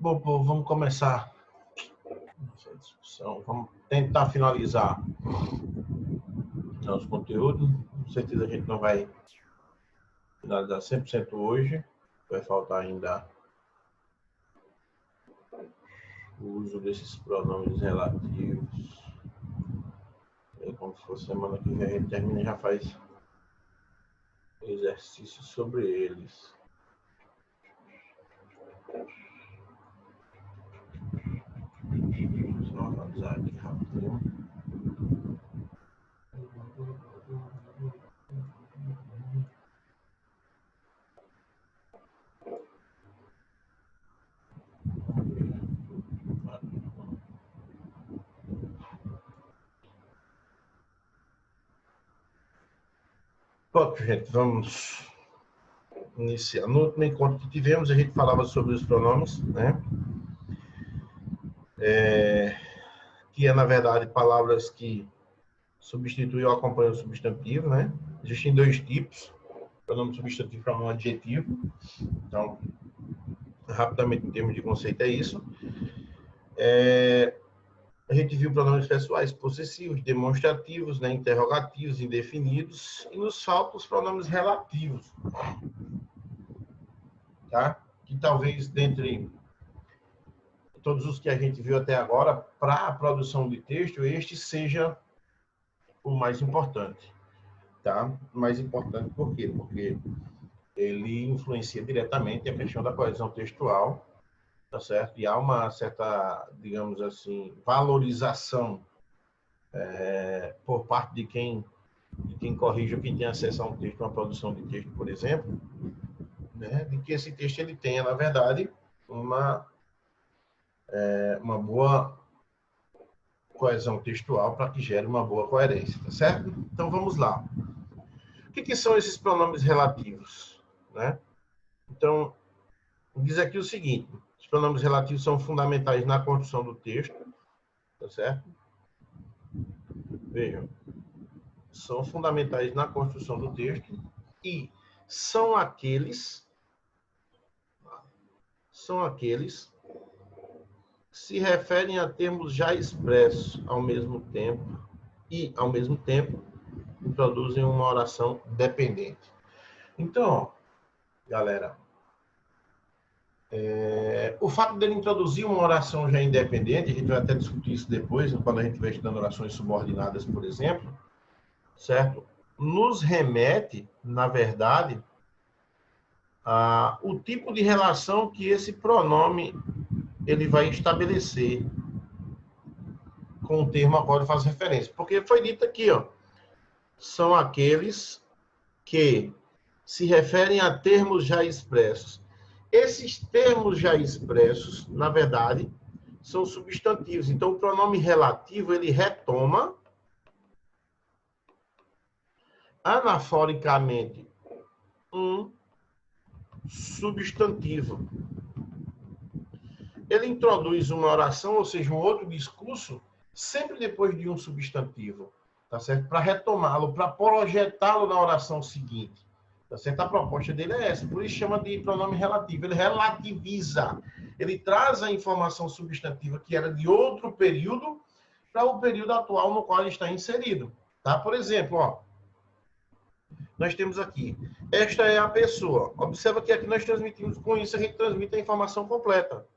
Bom, povo, vamos começar essa discussão. Vamos tentar finalizar nosso conteúdo. Com certeza a gente não vai finalizar 100% hoje. Vai faltar ainda o uso desses pronomes relativos. E como se fosse semana que vem a gente termina e já faz exercício sobre eles. Só analisar aqui rapidinho. Pronto, gente, vamos iniciar. No último encontro que tivemos, a gente falava sobre os pronomes, né? Que é, na verdade, palavras que substituem ou acompanham o substantivo, né? Existem dois tipos, pronome substantivo e pronome adjetivo. Então, rapidamente, em termos de conceito, é isso. A gente viu pronomes pessoais, possessivos, demonstrativos, né? Interrogativos, indefinidos, e nos faltam os pronomes relativos, tá? Que talvez, dentre todos os que a gente viu até agora, para a produção de texto, este seja o mais importante, tá? O mais importante por quê? Porque ele influencia diretamente a questão da coesão textual, tá certo? E há uma certa, digamos assim, valorização por parte de quem corrige ou quem tem acesso a um texto, uma produção de texto, por exemplo, né? De que esse texto ele tenha, na verdade, uma boa coesão textual para que gere uma boa coerência, tá certo? Então vamos lá. O que são esses pronomes relativos, né? Então, diz aqui o seguinte: os pronomes relativos são fundamentais na construção do texto, tá certo? Vejam, são fundamentais na construção do texto e são aqueles que se referem a termos já expressos ao mesmo tempo introduzem uma oração dependente. Então, galera, o fato dele introduzir uma oração já independente, a gente vai até discutir isso depois, quando a gente vai estudando orações subordinadas, por exemplo, certo? Nos remete, na verdade, o tipo de relação que esse pronome ele vai estabelecer com o termo a qual ele faz referência. Porque foi dito aqui, ó, são aqueles que se referem a termos já expressos. Esses termos já expressos, na verdade, são substantivos. Então, o pronome relativo, ele retoma anaforicamente um substantivo. Ele introduz uma oração, ou seja, um outro discurso, sempre depois de um substantivo, tá certo? Para retomá-lo, para projetá-lo na oração seguinte. Tá certo? A proposta dele é essa, por isso chama de pronome relativo. Ele relativiza, ele traz a informação substantiva que era de outro período para o período atual no qual ele está inserido. Tá? Por exemplo, ó, nós temos aqui, esta é a pessoa. Observa que aqui nós transmitimos, com isso a gente transmite a informação completa.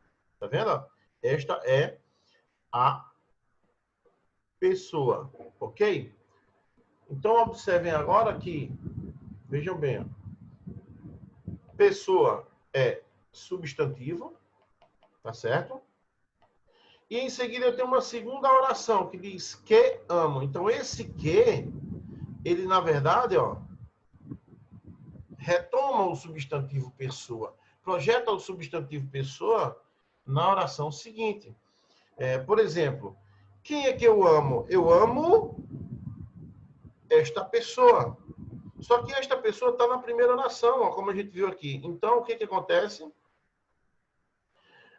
Tá vendo? Esta é a pessoa, ok? Então, observem agora que, vejam bem, pessoa é substantivo, tá certo? E em seguida eu tenho uma segunda oração que diz que amo. Então, esse que, ele na verdade, ó, retoma o substantivo pessoa, projeta o substantivo pessoa na oração seguinte. Por exemplo, quem é que eu amo? Eu amo esta pessoa. Só que esta pessoa está na primeira oração, ó, como a gente viu aqui. Então, o que acontece?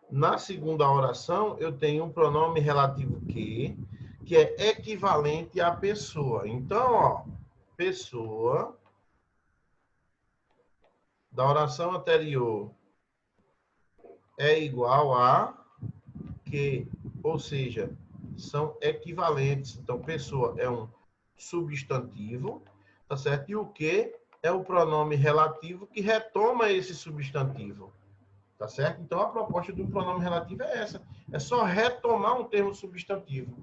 Na segunda oração, eu tenho um pronome relativo que é equivalente à pessoa. Então, ó, pessoa da oração anterior é igual a que, ou seja, são equivalentes. Então, pessoa é um substantivo, tá certo? E o que é o pronome relativo que retoma esse substantivo, tá certo? Então, a proposta do pronome relativo é essa. É só retomar um termo substantivo.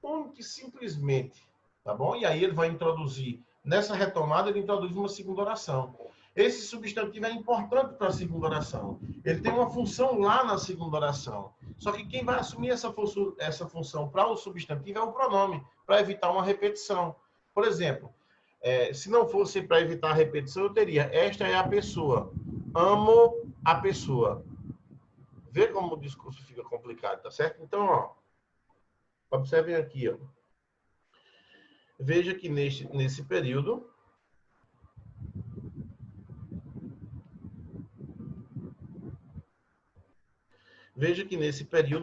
Único e simplesmente, tá bom? E aí ele vai introduzir, nessa retomada, ele introduz uma segunda oração. Esse substantivo é importante para a segunda oração. Ele tem uma função lá na segunda oração. Só que quem vai assumir essa função para o substantivo é o pronome, para evitar uma repetição. Por exemplo, se não fosse para evitar a repetição, eu teria: esta é a pessoa. Amo a pessoa. Vê como o discurso fica complicado, tá certo? Então, ó, observem aqui, ó. Veja que nesse período,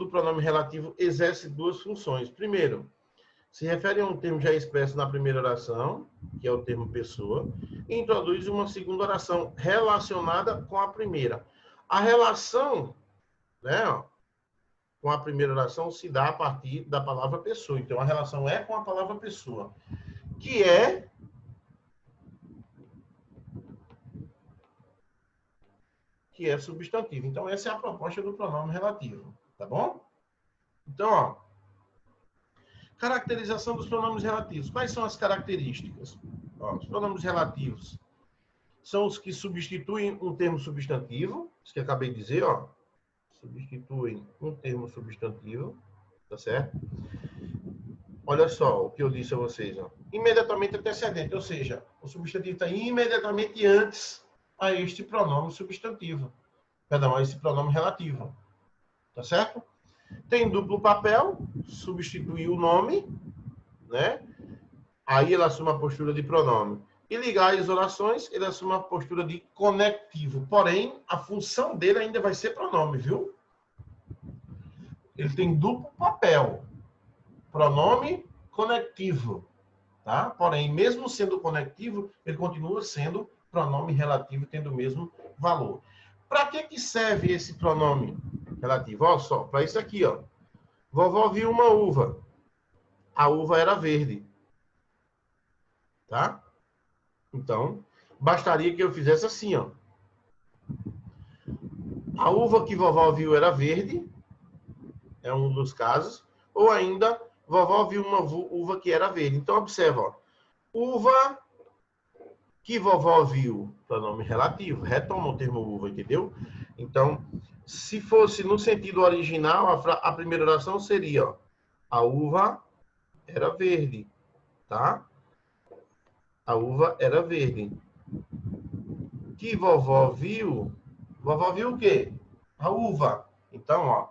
o pronome relativo exerce duas funções. Primeiro, se refere a um termo já expresso na primeira oração, que é o termo pessoa, e introduz uma segunda oração relacionada com a primeira. A relação, né, ó, com a primeira oração se dá a partir da palavra pessoa. Então, a relação é com a palavra pessoa, que é substantivo. Então, essa é a proposta do pronome relativo, tá bom? Então, ó, caracterização dos pronomes relativos. Quais são as características? Ó, os pronomes relativos são os que substituem um termo substantivo, isso que eu acabei de dizer, ó, substituem um termo substantivo, tá certo? Olha só o que eu disse a vocês, ó. Imediatamente antecedente, ou seja, o substantivo está imediatamente antes a este pronome substantivo. Perdão, a esse pronome relativo. Tá certo? Tem duplo papel, substituir o nome, né? Aí ele assume a postura de pronome. E ligar as orações, ele assume a postura de conectivo. Porém, a função dele ainda vai ser pronome, viu? Ele tem duplo papel. Pronome conectivo, tá? Porém, mesmo sendo conectivo, ele continua sendo pronome relativo, tendo o mesmo valor. Para que serve esse pronome relativo? Olha só, para isso aqui, ó. Vovó viu uma uva. A uva era verde. Tá? Então, bastaria que eu fizesse assim, ó. A uva que vovó viu era verde, é um dos casos, ou ainda, vovó viu uma uva que era verde. Então, observa, ó. Uva que vovó viu, pronome relativo, retoma o termo uva, entendeu? Então, se fosse no sentido original, a primeira oração seria, ó, a uva era verde, tá? A uva era verde. Que vovó viu o quê? A uva. Então, ó,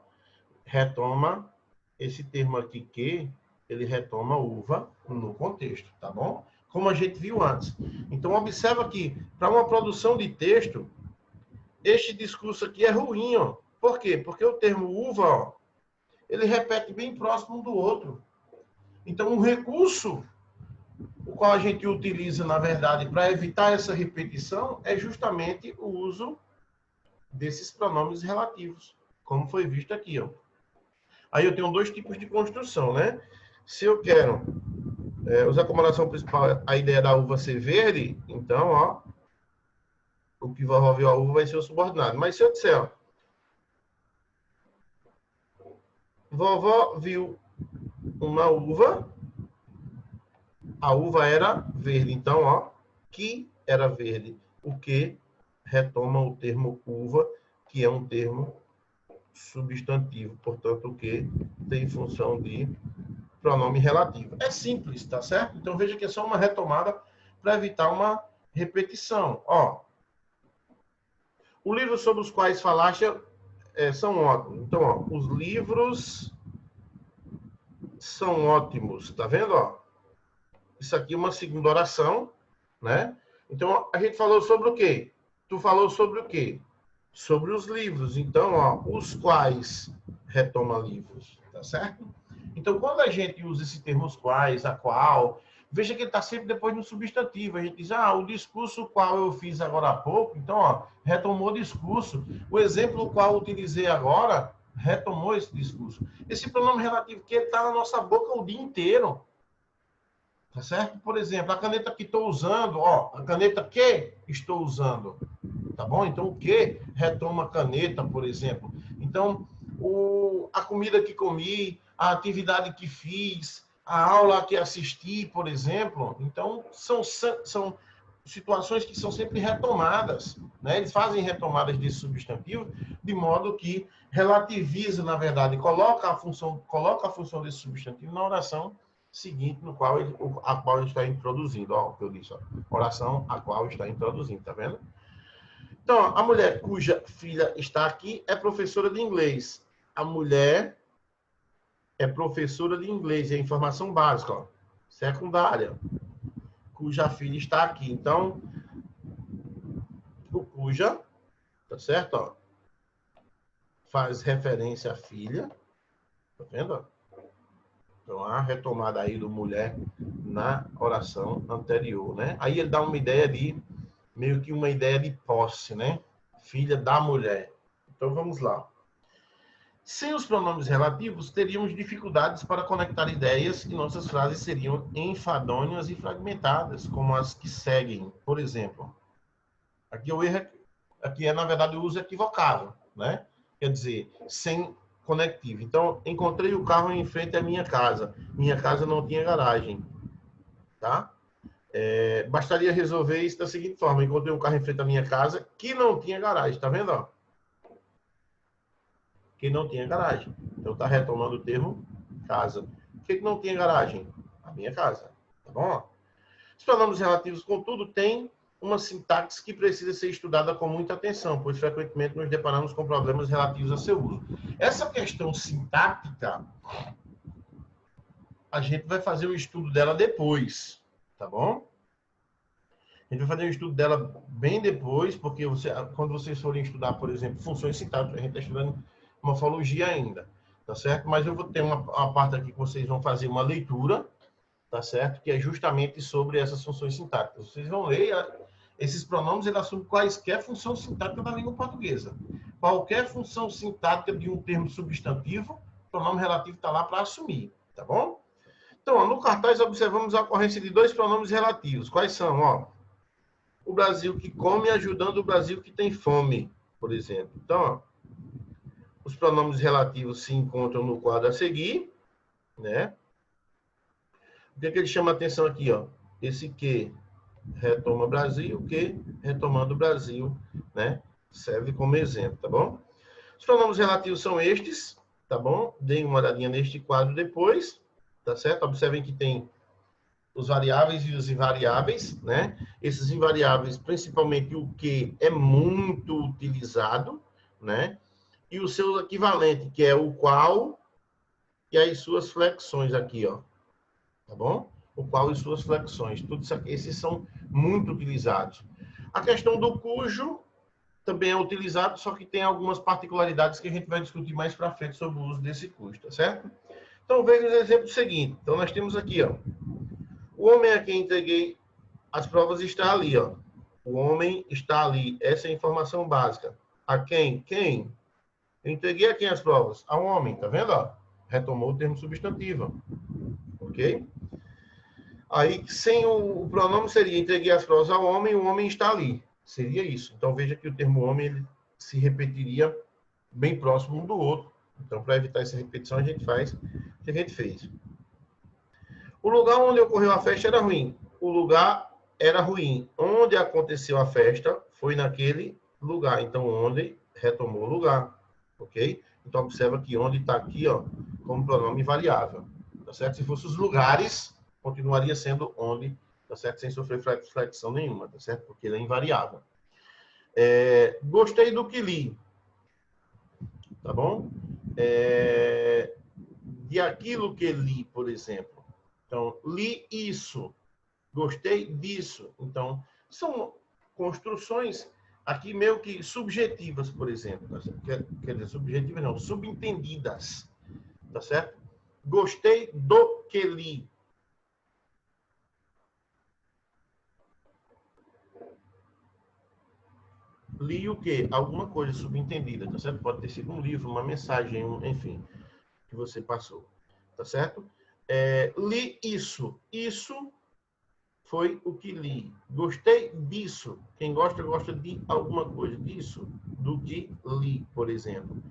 retoma esse termo aqui que ele retoma uva no contexto, tá bom? Como a gente viu antes. Então, observa que para uma produção de texto, este discurso aqui é ruim, ó. Por quê? Porque o termo uva, ó, ele repete bem próximo um do outro. Então, um recurso o qual a gente utiliza, na verdade, para evitar essa repetição, é justamente o uso desses pronomes relativos, como foi visto aqui, ó. Aí eu tenho dois tipos de construção, né? Se eu quero usar como oração principal a ideia da uva ser verde, então, ó, o que vovó viu a uva vai ser o subordinado. Mas se eu disser, ó, vovó viu uma uva, a uva era verde. Então, ó, que era verde. O que retoma o termo uva, que é um termo substantivo. Portanto, o que tem função de pronome relativo. É simples, tá certo? Então, veja que é só uma retomada para evitar uma repetição. Ó, o livro sobre os quais falaste são ótimos. Então, ó, os livros são ótimos. Tá vendo, ó? Isso aqui é uma segunda oração, né? Então, a gente falou sobre o quê? Tu falou sobre o quê? Sobre os livros. Então, ó, os quais retoma livros, tá certo? Então, quando a gente usa esse termo os quais, a qual, Veja que ele está sempre depois no substantivo. A gente diz, o discurso qual eu fiz agora há pouco, então, ó, retomou o discurso. O exemplo qual eu utilizei agora, retomou esse discurso. Esse pronome relativo que está na nossa boca o dia inteiro. Tá certo? Por exemplo, a caneta que estou usando, ó, a caneta que estou usando. Tá bom? Então, o que retoma a caneta, por exemplo. Então, a comida que comi, a atividade que fiz, a aula que assisti, por exemplo. Então, são situações que são sempre retomadas, né? Eles fazem retomadas desse substantivo, de modo que relativiza, na verdade, coloca a função desse substantivo na oração seguinte, a qual ele está introduzindo. Ó, o que eu disse, ó, oração a qual está introduzindo, tá vendo? Então, a mulher cuja filha está aqui é professora de inglês. A mulher é professora de inglês, é informação básica, ó, secundária, cuja filha está aqui. Então, o cuja, tá certo? Ó, faz referência à filha, tá vendo? Então, a retomada aí do mulher na oração anterior, né? Aí ele dá uma ideia de, meio que uma ideia de posse, né? Filha da mulher. Então, vamos lá. Sem os pronomes relativos, teríamos dificuldades para conectar ideias e nossas frases seriam enfadonhas e fragmentadas, como as que seguem. Por exemplo, aqui o erro, aqui é, na verdade, o uso equivocado, né? Quer dizer, sem conectivo. Então, encontrei o carro em frente à minha casa. Minha casa não tinha garagem, tá? Bastaria resolver isso da seguinte forma. Encontrei um carro em frente à minha casa que não tinha garagem, tá vendo? Ó? Que não tinha garagem. Então, está retomando o termo casa. O que não tinha garagem? A minha casa, tá bom? Os pronomes relativos, contudo, têm uma sintaxe que precisa ser estudada com muita atenção, pois frequentemente nos deparamos com problemas relativos a seu uso. Essa questão sintática, a gente vai fazer o estudo dela depois, tá bom? A gente vai fazer o estudo dela bem depois, porque quando vocês forem estudar, por exemplo, funções sintáticas, a gente está estudando morfologia ainda, tá certo? Mas eu vou ter uma parte aqui que vocês vão fazer uma leitura, tá certo? Que é justamente sobre essas funções sintáticas. Vocês vão ler esses pronomes, eles assumem quaisquer função sintática da língua portuguesa. Qualquer função sintática de um termo substantivo, o pronome relativo está lá para assumir, tá bom? Então, ó, no cartaz observamos a ocorrência de dois pronomes relativos. Quais são? Ó, o Brasil que come ajudando o Brasil que tem fome, por exemplo. Então, ó, os pronomes relativos se encontram no quadro a seguir, né? O que é que ele chama a atenção aqui, ó? Esse que retoma Brasil, que retomando Brasil, né? Serve como exemplo, tá bom? Os pronomes relativos são estes, tá bom? Deem uma olhadinha neste quadro depois, tá certo? Observem que tem os variáveis e os invariáveis, né? Esses invariáveis, principalmente o que é muito utilizado, né? E o seu equivalente, que é o qual e as suas flexões aqui, ó. Tá bom? O qual e suas flexões. Tudo isso aqui, esses são muito utilizados. A questão do cujo também é utilizado, só que tem algumas particularidades que a gente vai discutir mais para frente sobre o uso desse cujo, tá certo? Então, veja o exemplo seguinte. Então, nós temos aqui, ó. O homem a quem entreguei as provas está ali, ó. O homem está ali. Essa é a informação básica. A quem? Quem? Eu entreguei a quem as provas? Ao homem, tá vendo? Ó? Retomou o termo substantivo. Ok? Aí, sem o pronome seria entreguei as provas ao homem, o homem está ali. Seria isso. Então, veja que o termo homem ele se repetiria bem próximo um do outro. Então, para evitar essa repetição, a gente faz o que a gente fez. O lugar onde ocorreu a festa era ruim. O lugar era ruim. Onde aconteceu a festa foi naquele lugar. Então, onde retomou o lugar. Ok? Então, observa que onde está aqui, ó, como pronome variável. Tá certo? Se fosse os lugares, continuaria sendo onde, tá certo? Sem sofrer flexão nenhuma, tá certo? Porque ele é invariável. Gostei do que li. Tá bom? De aquilo que li, por exemplo. Então, li isso. Gostei disso. Então, são construções aqui meio que subjetivas, por exemplo. Tá certo? Quer dizer, subjetivas não, subentendidas. Tá certo? Gostei do que li. Li o quê? Alguma coisa subentendida, tá certo? Pode ter sido um livro, uma mensagem, enfim, que você passou, tá certo? Li isso. Isso foi o que li. Gostei disso. Quem gosta, gosta de alguma coisa disso, do que li, por exemplo.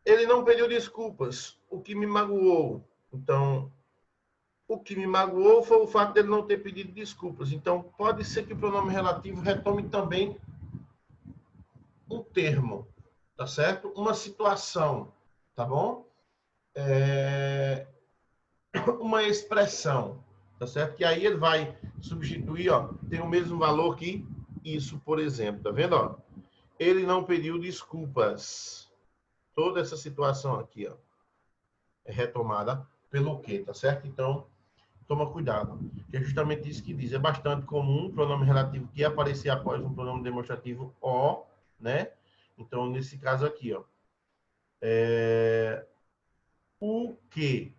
Ele não pediu desculpas, o que me magoou. Então, o que me magoou foi o fato dele não ter pedido desculpas. Então, pode ser que o pronome relativo retome também um termo, tá certo? Uma situação, tá bom? Uma expressão, tá certo? Que aí ele vai substituir, ó, tem o mesmo valor que isso, por exemplo, tá vendo, ó? Ele não pediu desculpas. Toda essa situação aqui, ó, é retomada pelo quê, tá certo? Então, toma cuidado, que é justamente isso que diz. É bastante comum o pronome relativo que aparecer após um pronome demonstrativo o, né? Então, nesse caso aqui, ó, o que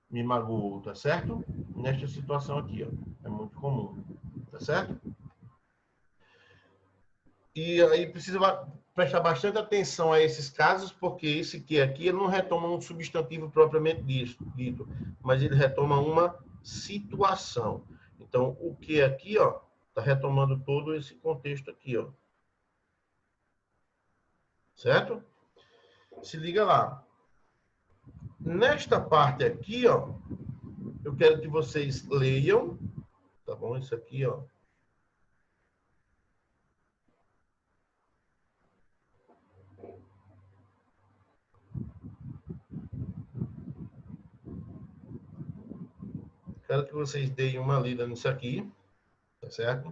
me magoou, tá certo? Nesta situação aqui, ó, é muito comum, tá certo? E aí precisa prestar bastante atenção a esses casos, porque esse que aqui ele não retoma um substantivo propriamente dito, mas ele retoma uma situação. Então, o que aqui, ó, está retomando todo esse contexto aqui, ó. Certo? Se liga lá. Nesta parte aqui, ó, eu quero que vocês leiam, tá bom? Isso aqui, ó. Quero que vocês deem uma lida nisso aqui, tá certo?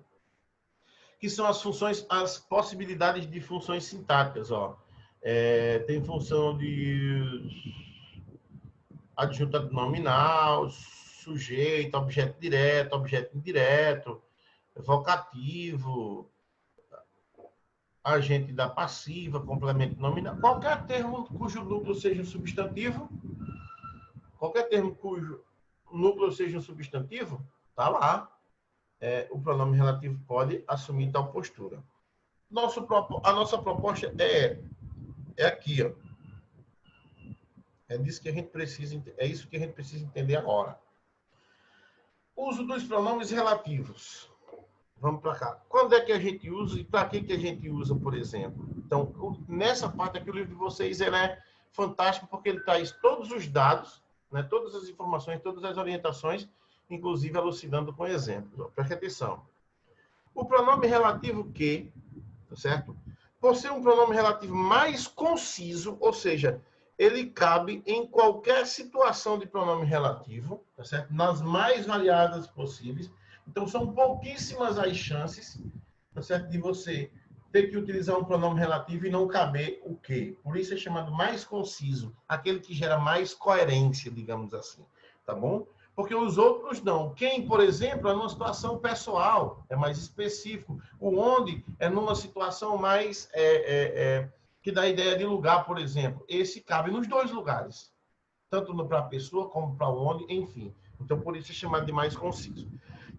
Que são as funções, as possibilidades de funções sintáticas, ó. Tem função de adjunta nominal, sujeito, objeto direto, objeto indireto, vocativo, agente da passiva, complemento nominal. Qualquer termo cujo núcleo seja um substantivo, qualquer termo cujo núcleo seja um substantivo, tá lá. O pronome relativo pode assumir tal postura. A nossa proposta é aqui, ó. É isso que a gente precisa entender agora. Uso dos pronomes relativos. Vamos para cá. Quando é que a gente usa e para que a gente usa, por exemplo? Então, nessa parte aqui, o livro de vocês ele é fantástico porque ele traz todos os dados, né, todas as informações, todas as orientações, inclusive elucidando com exemplos. Preste atenção. O pronome relativo que, tá certo? Por ser um pronome relativo mais conciso, ou seja, ele cabe em qualquer situação de pronome relativo, tá certo? Nas mais variadas possíveis. Então, são pouquíssimas as chances, tá certo? De você ter que utilizar um pronome relativo e não caber o quê? Por isso é chamado mais conciso, aquele que gera mais coerência, digamos assim, tá bom? Porque os outros não. Quem, por exemplo, é numa situação pessoal, é mais específico. O onde é numa situação mais que dá ideia de lugar, por exemplo. Esse cabe nos dois lugares, tanto para a pessoa como para o onde, enfim. Então, por isso é chamado de mais conciso.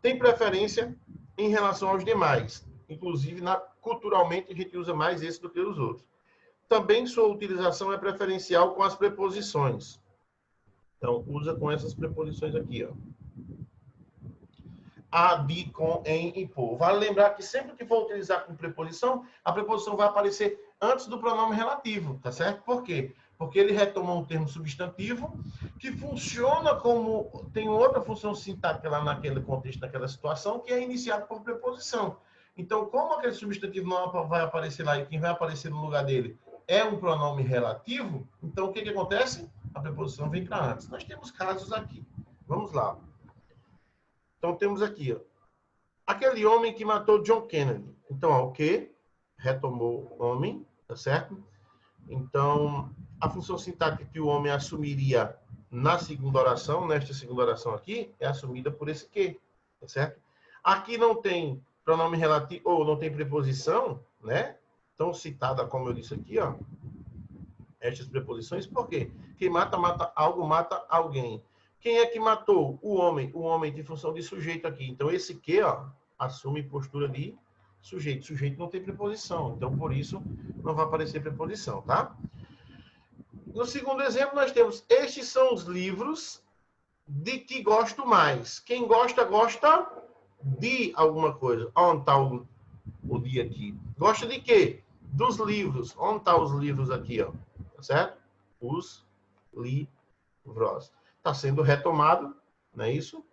Tem preferência em relação aos demais. Inclusive, culturalmente, a gente usa mais esse do que os outros. Também sua utilização é preferencial com as preposições. Então, usa com essas preposições aqui, ó. A, de, com, em e por. Vale lembrar que sempre que for utilizar com preposição, a preposição vai aparecer antes do pronome relativo, tá certo? Por quê? Porque ele retoma um termo substantivo que funciona como... Tem outra função sintática lá naquele contexto, naquela situação, que é iniciado por preposição. Então, como aquele substantivo não vai aparecer lá e quem vai aparecer no lugar dele é um pronome relativo, então o que acontece? A preposição vem para antes. Nós temos casos aqui. Vamos lá. Então, temos aqui, ó, aquele homem que matou John Kennedy. Então, ó, o que? Retomou homem, tá certo? Então, a função sintática que o homem assumiria na segunda oração, nesta segunda oração aqui, é assumida por esse que, tá certo? Aqui não tem pronome relativo, ou não tem preposição, né? Tão citada como eu disse aqui, ó. Estas preposições, por quê? Quem mata, mata algo, mata alguém. Quem é que matou? O homem. O homem tem função de sujeito aqui. Então, esse que, ó, assume postura de sujeito. Sujeito não tem preposição, então por isso não vai aparecer preposição, tá? No segundo exemplo, nós temos: estes são os livros de que gosto mais. Quem gosta, gosta de alguma coisa. Onde está o de aqui? Gosta de quê? Dos livros. Onde estão os livros aqui, ó? Tá certo? Os livros. Está sendo retomado, não é isso?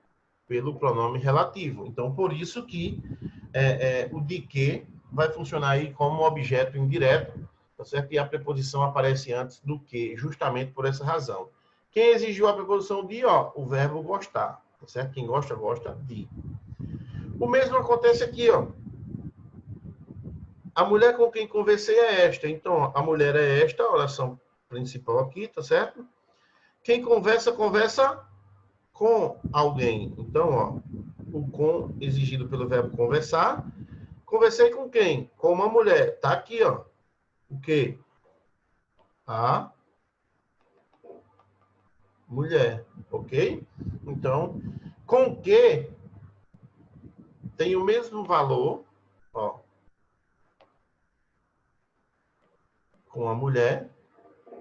Pelo pronome relativo. Então, por isso que o de que vai funcionar aí como objeto indireto, tá certo? E a preposição aparece antes do que, justamente por essa razão. Quem exigiu a preposição de, ó, o verbo gostar, tá certo? Quem gosta, gosta de. O mesmo acontece aqui, ó. A mulher com quem conversei é esta. Então, a mulher é esta, a oração principal aqui, tá certo? Quem conversa, conversa com alguém. Então, ó, o com exigido pelo verbo conversar. Conversei com quem? Com uma mulher. Tá aqui, ó. O quê? A mulher, ok? Então, com que tem o mesmo valor, ó, com a mulher,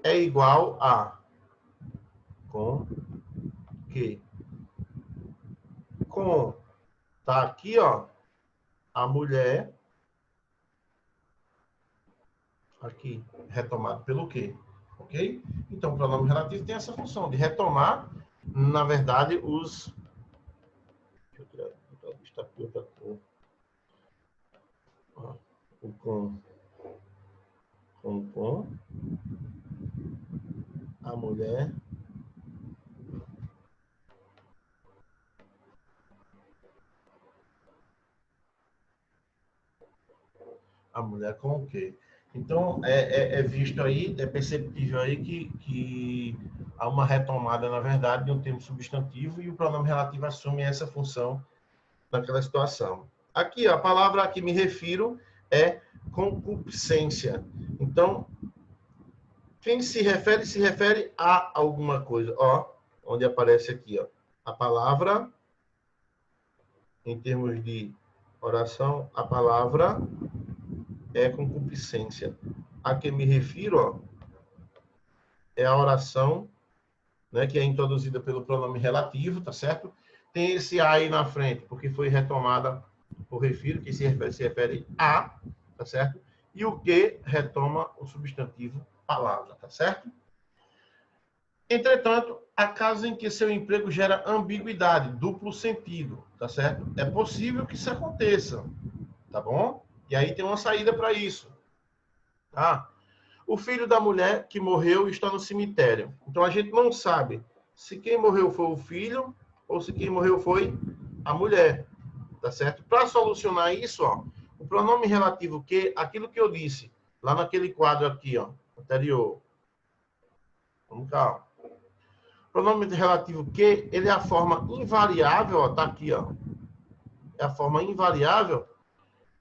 é igual a com que. Com, tá aqui, ó, a mulher, aqui, retomado pelo quê? Ok? Então, o pronome relativo tem essa função de retomar, na verdade, os... Deixa eu tirar a vista aqui, outra cor. Ó, o com, a mulher, com o quê? Então, é visto aí, é perceptível aí que há uma retomada, na verdade, de um termo substantivo e o pronome relativo assume essa função naquela situação. Aqui, a palavra a que me refiro é concupiscência. Então, quem se refere a alguma coisa. Ó, onde aparece aqui, ó, a palavra, em termos de oração, a palavra é concupiscência. A que me refiro, ó, é a oração, né, que é introduzida pelo pronome relativo, tá certo? Tem esse a aí na frente, porque foi retomada por refiro, que se refere a, tá certo? E o que retoma o substantivo palavra, tá certo? Entretanto, há casos em que seu emprego gera ambiguidade, duplo sentido, tá certo? É possível que isso aconteça, tá bom? E aí tem uma saída para isso, tá? O filho da mulher que morreu está no cemitério. Então a gente não sabe se quem morreu foi o filho ou se quem morreu foi a mulher, tá certo? Para solucionar isso, ó, o pronome relativo que, aquilo que eu disse lá naquele quadro aqui, ó, anterior. Vamos cá, ó. Pronome relativo que, ele é a forma invariável, ó, tá aqui, ó. É a forma invariável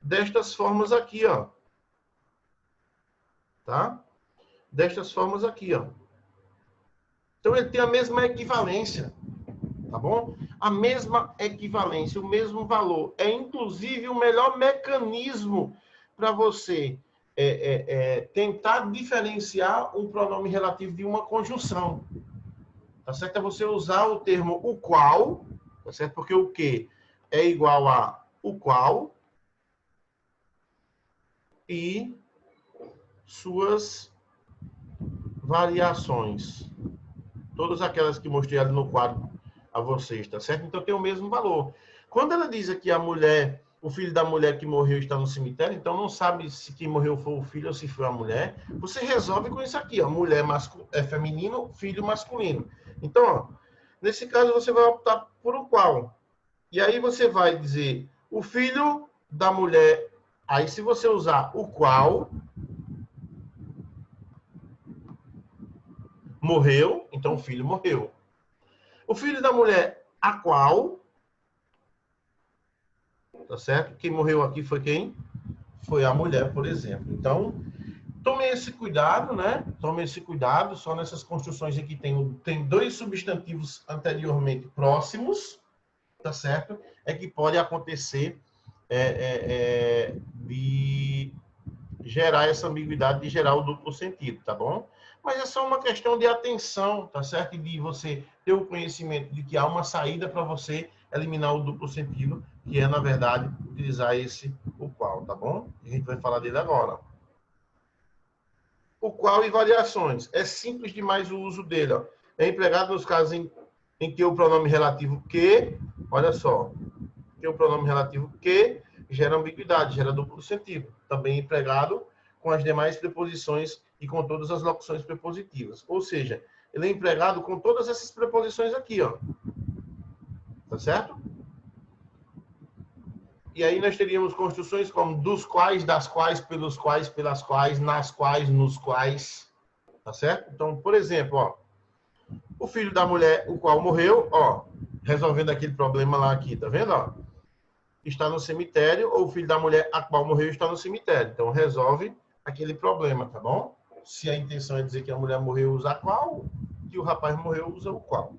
destas formas aqui, ó. Tá? Destas formas aqui, ó. Então ele tem a mesma equivalência, tá bom? A mesma equivalência, o mesmo valor. É inclusive o melhor mecanismo para você tentar diferenciar um pronome relativo de uma conjunção. Tá certo? É você usar o termo o qual, tá certo? Porque o que é igual a o qual e suas variações. Todas aquelas que mostrei ali no quadro a vocês, tá certo? Então tem o mesmo valor. Quando ela diz aqui a mulher, o filho da mulher que morreu está no cemitério, então não sabe se quem morreu foi o filho ou se foi a mulher. Você resolve com isso aqui, ó. Mulher é feminino, filho masculino. Então, ó, nesse caso você vai optar por o qual. E aí você vai dizer o filho da mulher. Aí se você usar o qual morreu, então o filho morreu. O filho da mulher a qual, tá certo? Quem morreu aqui foi quem? Foi a mulher, por exemplo. Então, tome esse cuidado, né? Tome esse cuidado, só nessas construções aqui tem dois substantivos anteriormente próximos, tá certo? É que pode acontecer de gerar essa ambiguidade, de gerar o duplo sentido, tá bom? Mas é só uma questão de atenção, tá certo? E de você ter o conhecimento de que há uma saída para você eliminar o duplo sentido, que é, na verdade, utilizar o qual, tá bom? A gente vai falar dele agora. O qual e variações. É simples demais o uso dele, ó. É empregado nos casos em que o pronome relativo que, olha só, que o pronome relativo que gera ambiguidade, gera duplo sentido. Também empregado com as demais preposições e com todas as locuções prepositivas. Ou seja, ele é empregado com todas essas preposições aqui, ó. Tá certo? E aí nós teríamos construções como dos quais, das quais, pelos quais, pelas quais, nas quais, nos quais. Tá certo? Então, por exemplo, ó, o filho da mulher, o qual morreu, ó, resolvendo aquele problema lá aqui, tá vendo, ó? Está no cemitério, ou o filho da mulher a qual morreu está no cemitério. Então, resolve aquele problema, tá bom? Se a intenção é dizer que a mulher morreu, usa a qual, que o rapaz morreu, usa o qual.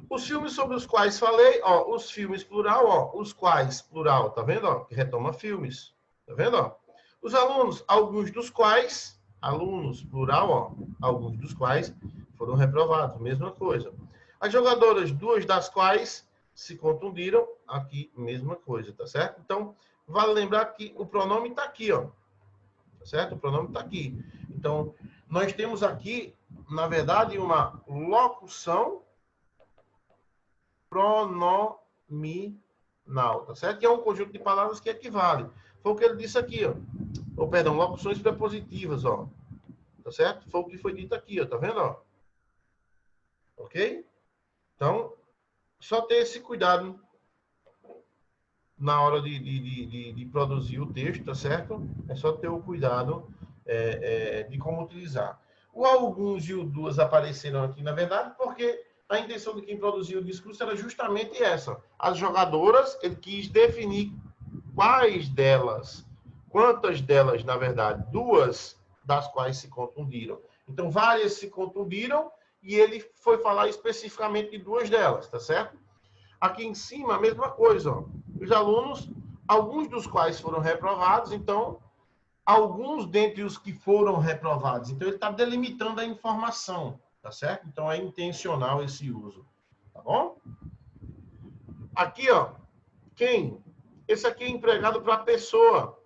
Os filmes sobre os quais falei, ó, os filmes plural, ó, os quais plural, tá vendo, ó? Que retoma filmes, tá vendo, ó? Os alunos, alguns dos quais, alunos plural, ó, alguns dos quais foram reprovados, mesma coisa. As jogadoras, duas das quais se contundiram, aqui, mesma coisa, tá certo? Então, vale lembrar que o pronome está aqui, ó. Tá certo? O pronome está aqui. Então, nós temos aqui, na verdade, uma locução pronominal, tá certo? Que é um conjunto de palavras que equivale. Foi o que ele disse aqui, ó. Ou, perdão, locuções prepositivas, ó. Tá certo? Foi o que foi dito aqui, ó. Tá vendo, ó? Ok? Então, só ter esse cuidado na hora de produzir o texto, tá certo? É só ter o cuidado de como utilizar. O alguns e o duas apareceram aqui, na verdade, porque a intenção de quem produziu o discurso era justamente essa. As jogadoras, ele quis definir quais delas, quantas delas, na verdade, duas das quais se contundiram. Então, várias se contundiram e ele foi falar especificamente de duas delas, tá certo? Aqui em cima, a mesma coisa, ó. Os alunos, alguns dos quais foram reprovados, então, alguns dentre os que foram reprovados. Então, ele está delimitando a informação, tá certo? Então, é intencional esse uso, tá bom? Aqui, ó, quem? Esse aqui é empregado para pessoa,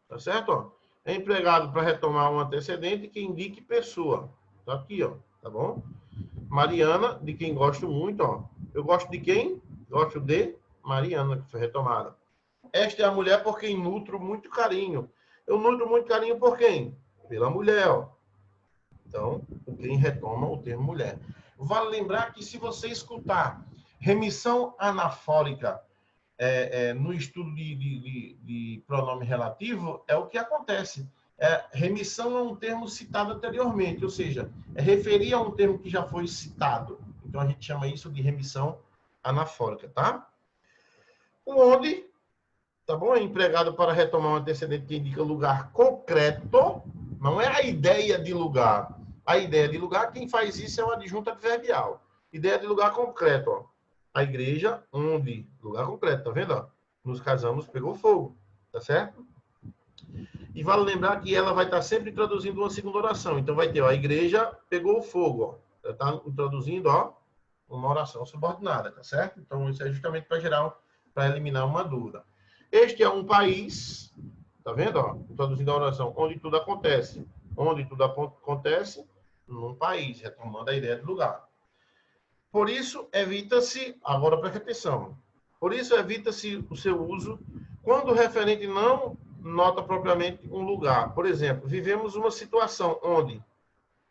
tá certo? Ó? É empregado para retomar um antecedente que indique pessoa. Tá aqui, ó, tá bom? Mariana, de quem gosto muito, ó. Eu gosto de quem? Gosto de Mariana, que foi retomada. Esta é a mulher por quem nutro muito carinho. Eu nutro muito carinho por quem? Pela mulher, ó. Então, quem retoma o termo mulher. Vale lembrar que se você escutar remissão anafórica no estudo de pronome relativo, é o que acontece. Remissão é um termo citado anteriormente, ou seja, é referir a um termo que já foi citado. Então, a gente chama isso de remissão anafórica, tá? O onde, tá bom? É empregado para retomar um antecedente que indica lugar concreto, não é a ideia de lugar. A ideia de lugar, quem faz isso é uma adjunta adverbial. Ideia de lugar concreto, ó. A igreja, onde? Lugar concreto, tá vendo? Ó? Nos casamos, pegou fogo, tá certo? E vale lembrar que ela vai estar sempre introduzindo uma segunda oração. Então, vai ter, ó, a igreja pegou fogo, ó. Ela está introduzindo, ó, uma oração subordinada, tá certo? Então, isso é justamente para eliminar uma dúvida. Este é um país, tá vendo, ó? Introduzindo a oração, onde tudo acontece. Onde tudo acontece, num país, retomando a ideia de lugar. Por isso, evita-se, agora preste atenção, por isso evita-se o seu uso quando o referente não nota propriamente um lugar. Por exemplo, vivemos uma situação onde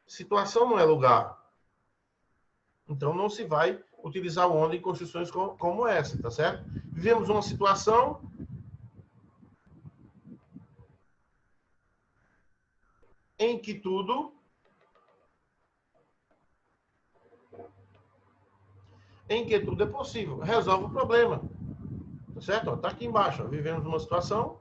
situação não é lugar. Então, não se vai utilizar o onde em construções como essa, tá certo? Vivemos uma situação em que tudo é possível. Resolve o problema. Tá certo? Está aqui embaixo. Ó. Vivemos uma situação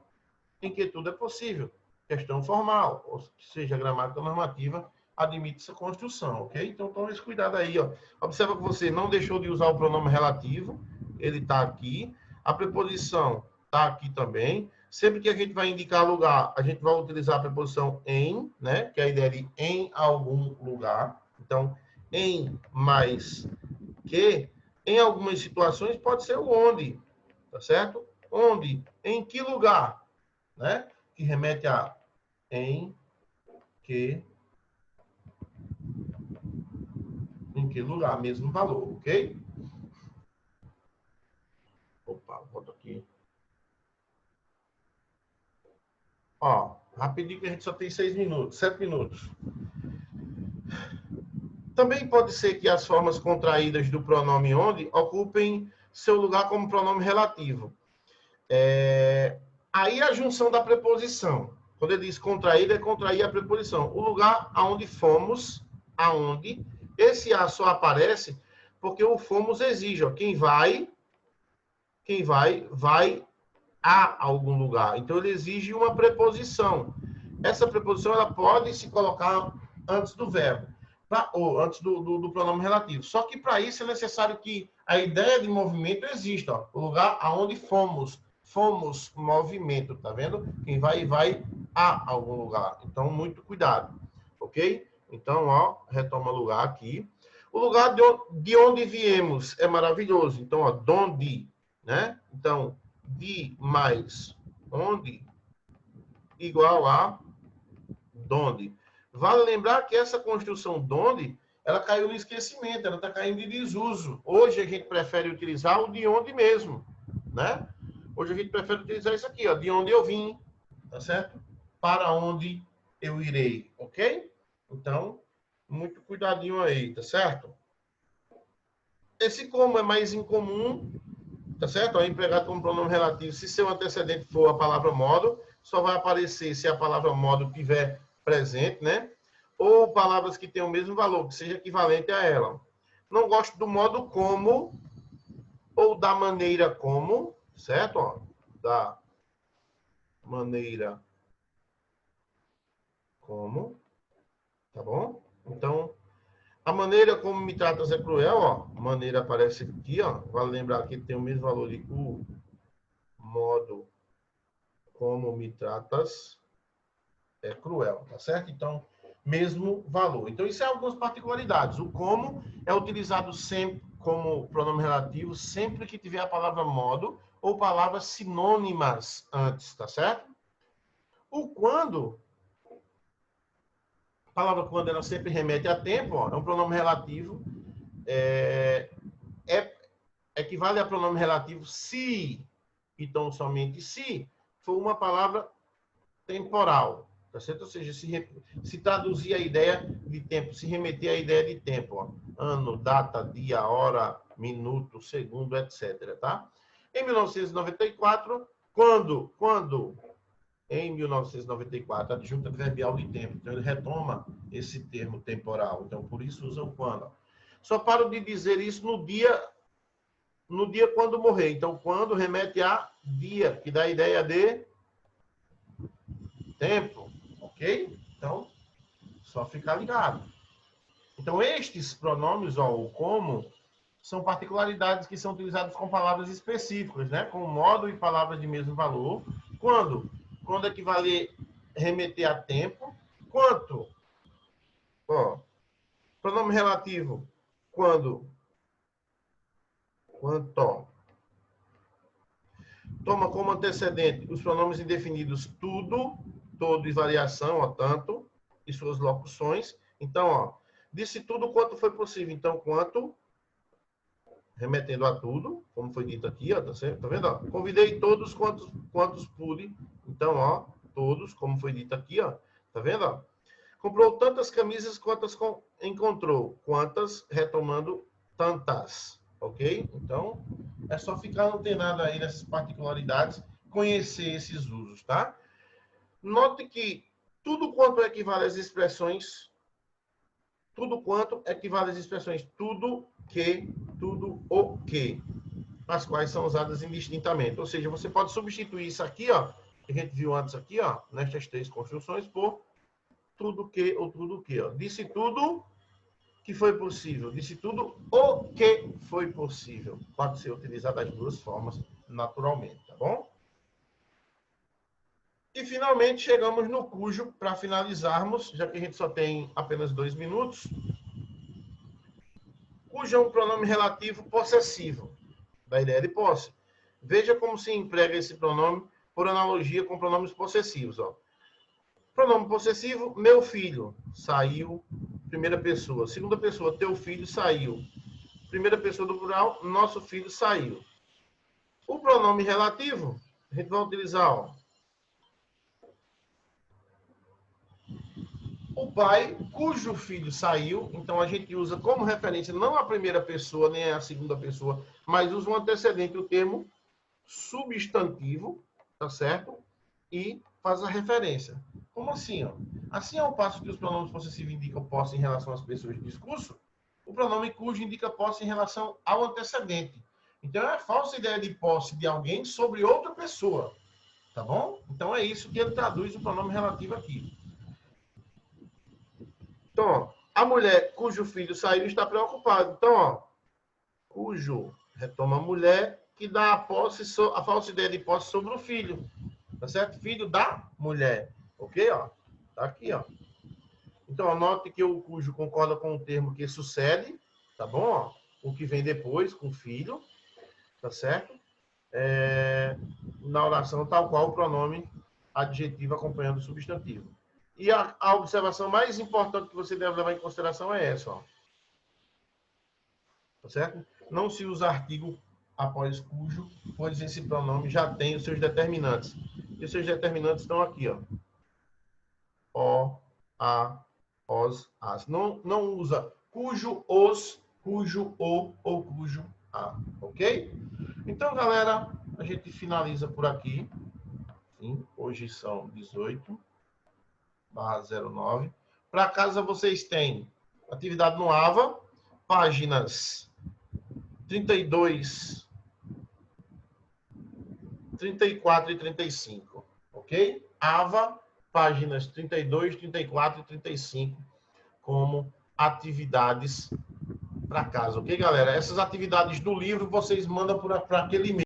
em que tudo é possível. Questão formal, ou seja, gramática normativa, admite essa construção, ok? Então, tome esse cuidado aí. Ó. Observa que você não deixou de usar o pronome relativo. ele está aqui. A preposição está aqui também. Sempre que a gente vai indicar lugar, a gente vai utilizar a preposição em, né? Que é a ideia de em algum lugar. Então, em mais que, em algumas situações, pode ser o onde, tá certo? Onde, em que lugar, né? Que remete a em que lugar, mesmo valor, ok? Opa, volta aqui. Ó, rapidinho que a gente só tem 6 minutos, 7 minutos. Também pode ser que as formas contraídas do pronome onde ocupem seu lugar como pronome relativo. Aí a junção da preposição. Quando ele diz contraído, é contrair a preposição. O lugar aonde fomos, aonde, esse a só aparece porque o fomos exige. Ó, quem vai a algum lugar. Então, ele exige uma preposição. Essa preposição ela pode se colocar antes do verbo, ou antes do pronome relativo. Só que, para isso, é necessário que a ideia de movimento exista. Ó, o lugar aonde fomos. Fomos movimento, tá vendo? Quem vai a algum lugar. Então, muito cuidado, ok? Então, ó, retoma lugar aqui. O lugar de onde viemos é maravilhoso. Então, ó, donde, né? Então, de mais onde igual a donde. Vale lembrar que essa construção donde, ela caiu no esquecimento, ela está caindo em desuso. Hoje a gente prefere utilizar o de onde mesmo, né? Hoje a gente prefere utilizar isso aqui, ó, de onde eu vim, tá certo? Para onde eu irei, ok? Então, muito cuidadinho aí, tá certo? Esse como é mais incomum, tá certo? É empregado como pronome relativo. Se seu antecedente for a palavra modo, só vai aparecer se a palavra modo tiver presente, né? Ou palavras que tenham o mesmo valor, que seja equivalente a ela. Não gosto do modo como ou da maneira como, certo? Ó, da maneira como, tá bom? Então, a maneira como me tratas é cruel, ó. Maneira aparece aqui, ó. Vale lembrar que tem o mesmo valor de o modo como me tratas é cruel, tá certo? Então, mesmo valor. Então, isso é algumas particularidades. O como é utilizado sempre como pronome relativo, sempre que tiver a palavra modo ou palavras sinônimas antes, tá certo? O quando, a palavra quando ela sempre remete a tempo, ó, é um pronome relativo, equivale a pronome relativo se, então somente se, for uma palavra temporal, tá certo? Ou seja, se traduzir a ideia de tempo, se remeter à ideia de tempo, ó, ano, data, dia, hora, minuto, segundo, etc, tá? Em 1994, quando em 1994, adjunta adverbial de tempo, então ele retoma esse termo temporal, então por isso usa o quando. Só paro de dizer isso no dia quando morrer. Então, quando remete a dia, que dá a ideia de tempo, ok? Então, só ficar ligado. Então, estes pronomes, ó, o como, são particularidades que são utilizadas com palavras específicas, né? Com modo e palavras de mesmo valor. Quando? Quando equivaler remeter a tempo. Quanto? Ó, pronome relativo. Quando? Quanto? Toma como antecedente os pronomes indefinidos tudo, todo e variação, ó, tanto, e suas locuções. Então, ó, disse tudo quanto foi possível. Então, quanto, remetendo a tudo, como foi dito aqui, ó, tá vendo? Ó? Convidei todos quantos pude. Então, ó, todos, como foi dito aqui, ó, tá vendo? Ó? Comprou tantas camisas quantas encontrou. Quantas, retomando, tantas. Ok? Então, é só ficar antenado aí nessas particularidades, conhecer esses usos, tá? Note que tudo quanto equivale às expressões, tudo que, tudo o que, as quais são usadas indistintamente. Ou seja, você pode substituir isso aqui, ó, que a gente viu antes aqui, ó, nestas três construções, por tudo que ou tudo que, ó. Disse tudo que foi possível. Disse tudo o que foi possível. Pode ser utilizado das duas formas, naturalmente, tá bom? E, finalmente, chegamos no cujo, para finalizarmos, já que a gente só tem apenas 2 minutos. Cujo é um pronome relativo possessivo, da ideia de posse. Veja como se emprega esse pronome por analogia com pronomes possessivos. Ó. Pronome possessivo, meu filho, saiu, primeira pessoa. Segunda pessoa, teu filho saiu. Primeira pessoa do plural, nosso filho saiu. O pronome relativo, a gente vai utilizar, ó, o pai, cujo filho saiu, então a gente usa como referência não a primeira pessoa, nem a segunda pessoa, mas usa um antecedente, o termo substantivo, tá certo? E faz a referência. Como assim? Ó? Assim, ao passo que os pronomes possessivos indicam posse em relação às pessoas de discurso, o pronome cujo indica posse em relação ao antecedente. Então, é a falsa ideia de posse de alguém sobre outra pessoa, tá bom? Então, é isso que ele traduz o pronome relativo aqui. Então, ó, a mulher cujo filho saiu está preocupada. Então, ó, cujo retoma a mulher que dá a falsa ideia de posse sobre o filho. Tá certo? Filho da mulher. Ok? Ó, tá aqui, ó. Então, anote que o cujo concorda com o termo que sucede, tá bom? Ó, o que vem depois, com filho, tá certo? Na oração, tal qual o pronome adjetivo acompanhando o substantivo. E a observação mais importante que você deve levar em consideração é essa, ó. Tá certo? Não se usa artigo após cujo, pois esse pronome já tem os seus determinantes. E os seus determinantes estão aqui, ó. O, a, os, as. Não usa cujo, os, cujo, o ou cujo, a. Ok? Então, galera, a gente finaliza por aqui. Sim, hoje são 18/09. Para casa, vocês têm atividade no AVA, páginas 32, 34 e 35. Ok? AVA, páginas 32, 34 e 35, como atividades para casa. Ok, galera? Essas atividades do livro vocês mandam para aquele e-mail.